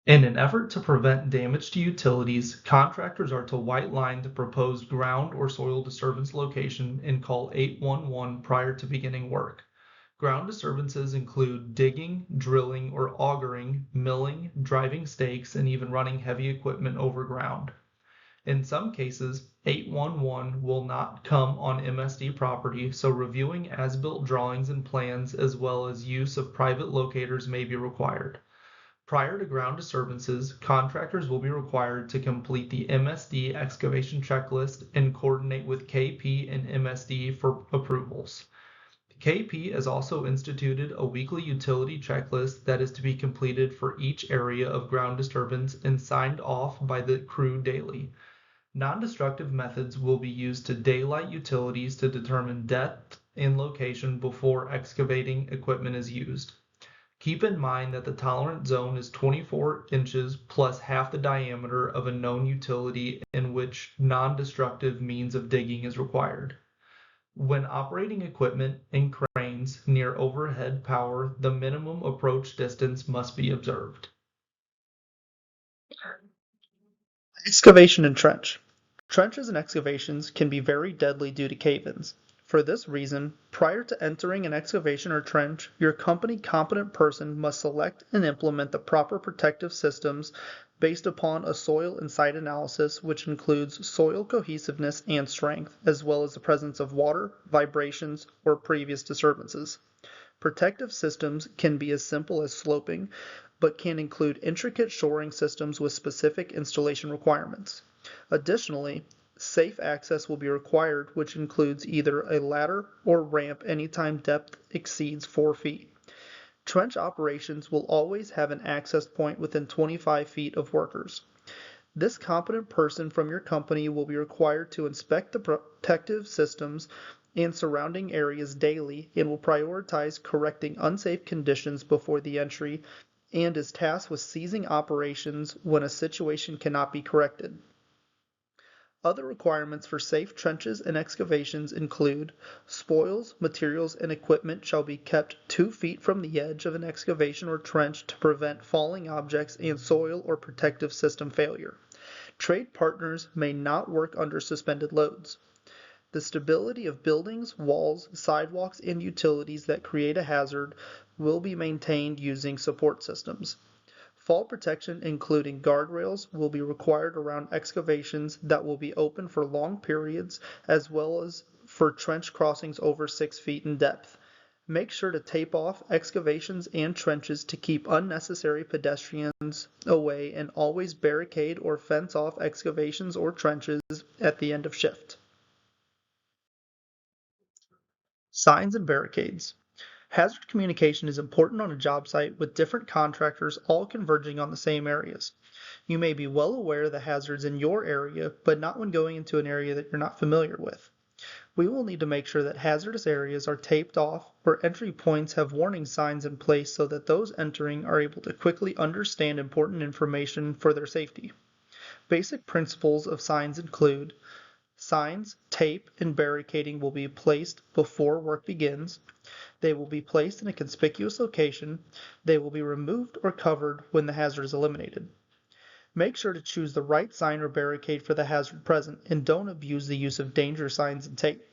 In an effort to prevent damage to utilities, contractors are to white line the proposed ground or soil disturbance location and call 811 prior to beginning work. Ground disturbances include digging, drilling, or augering, milling, driving stakes, and even running heavy equipment over ground. In some cases, 811 will not come on MSD property, so reviewing as-built drawings and plans as well as use of private locators may be required. Prior to ground disturbances, contractors will be required to complete the MSD excavation checklist and coordinate with KP and MSD for approvals. KP has also instituted a weekly utility checklist that is to be completed for each area of ground disturbance and signed off by the crew daily. Non-destructive methods will be used to daylight utilities to determine depth and location before excavating equipment is used. Keep in mind that the tolerant zone is 24 inches plus half the diameter of a known utility in which non-destructive means of digging is required. When operating equipment and cranes near overhead power, the minimum approach distance must be observed. Excavation and trench. Trenches and excavations can be very deadly due to cave-ins. For this reason, prior to entering an excavation or trench, your company competent person must select and implement the proper protective systems based upon a soil and site analysis which includes soil cohesiveness and strength, as well as the presence of water, vibrations, or previous disturbances. Protective systems can be as simple as sloping, but can include intricate shoring systems with specific installation requirements. Additionally, safe access will be required, which includes either a ladder or ramp anytime depth exceeds 4 feet. Trench operations will always have an access point within 25 feet of workers. This competent person from your company will be required to inspect the protective systems and surrounding areas daily and will prioritize correcting unsafe conditions before the entry and is tasked with ceasing operations when a situation cannot be corrected. Other requirements for safe trenches and excavations include spoils, materials, and equipment shall be kept 2 feet from the edge of an excavation or trench to prevent falling objects and soil or protective system failure. Trade partners may not work under suspended loads. The stability of buildings, walls, sidewalks, and utilities that create a hazard will be maintained using support systems. Fall protection, including guardrails, will be required around excavations that will be open for long periods, as well as for trench crossings over 6 feet in depth. Make sure to tape off excavations and trenches to keep unnecessary pedestrians away, and always barricade or fence off excavations or trenches at the end of shift. Signs and barricades. Hazard communication is important on a job site with different contractors all converging on the same areas. You may be well aware of the hazards in your area, but not when going into an area that you're not familiar with. We will need to make sure that hazardous areas are taped off or entry points have warning signs in place so that those entering are able to quickly understand important information for their safety. Basic principles of signs include signs, tape, and barricading will be placed before work begins. They will be placed in a conspicuous location. They will be removed or covered when the hazard is eliminated. Make sure to choose the right sign or barricade for the hazard present, and don't abuse the use of danger signs and tape.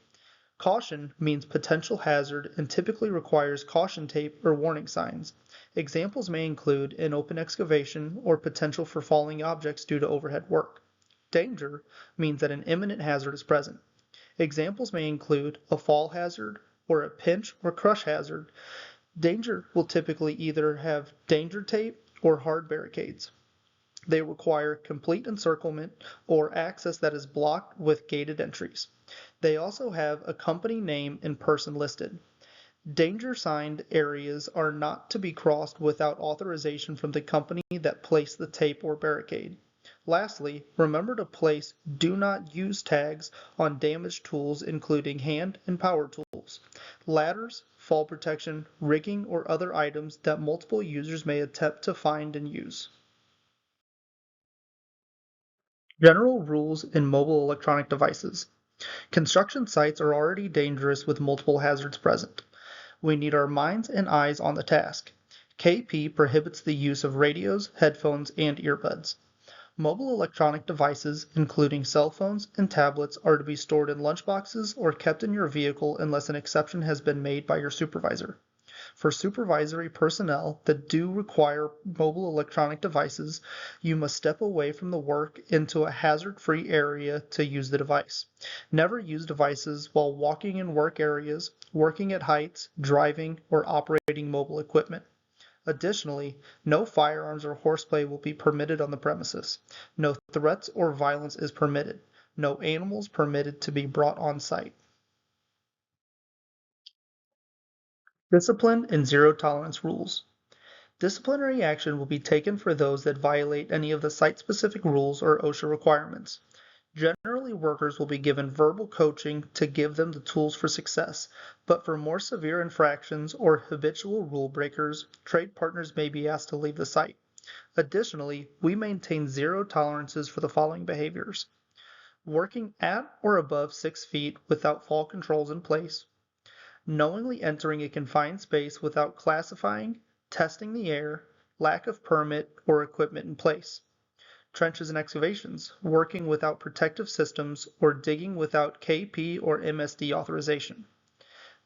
Caution means potential hazard and typically requires caution tape or warning signs. Examples may include an open excavation or potential for falling objects due to overhead work. Danger means that an imminent hazard is present. Examples may include a fall hazard or a pinch or crush hazard. Danger will typically either have danger tape or hard barricades. They require complete encirclement or access that is blocked with gated entries. They also have a company name and person listed. Danger signed areas are not to be crossed without authorization from the company that placed the tape or barricade. Lastly, remember to place "Do Not Use" tags on damaged tools including hand and power tools, ladders, fall protection, rigging, or other items that multiple users may attempt to find and use. General rules in mobile electronic devices. Construction sites are already dangerous with multiple hazards present. We need our minds and eyes on the task. KP prohibits the use of radios, headphones, and earbuds. Mobile electronic devices, including cell phones and tablets, are to be stored in lunchboxes or kept in your vehicle unless an exception has been made by your supervisor. For supervisory personnel that do require mobile electronic devices, you must step away from the work into a hazard-free area to use the device. Never use devices while walking in work areas, working at heights, driving, or operating mobile equipment. Additionally, no firearms or horseplay will be permitted on the premises. No threats or violence is permitted. No animals permitted to be brought on site. Discipline and zero tolerance rules. Disciplinary action will be taken for those that violate any of the site-specific rules or OSHA requirements. Generally, workers will be given verbal coaching to give them the tools for success, but for more severe infractions or habitual rule breakers, trade partners may be asked to leave the site. Additionally, we maintain zero tolerances for the following behaviors: working at or above 6 feet without fall controls in place, knowingly entering a confined space without classifying, testing the air, lack of permit or equipment in place. Trenches and excavations, working without protective systems or digging without KP or MSD authorization.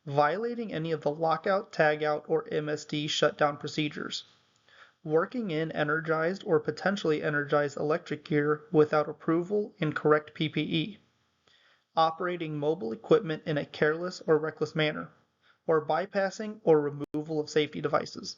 Violating any of the lockout, tagout, or MSD shutdown procedures. Working in energized or potentially energized electric gear without approval and correct PPE. Operating mobile equipment in a careless or reckless manner, or bypassing or removal of safety devices.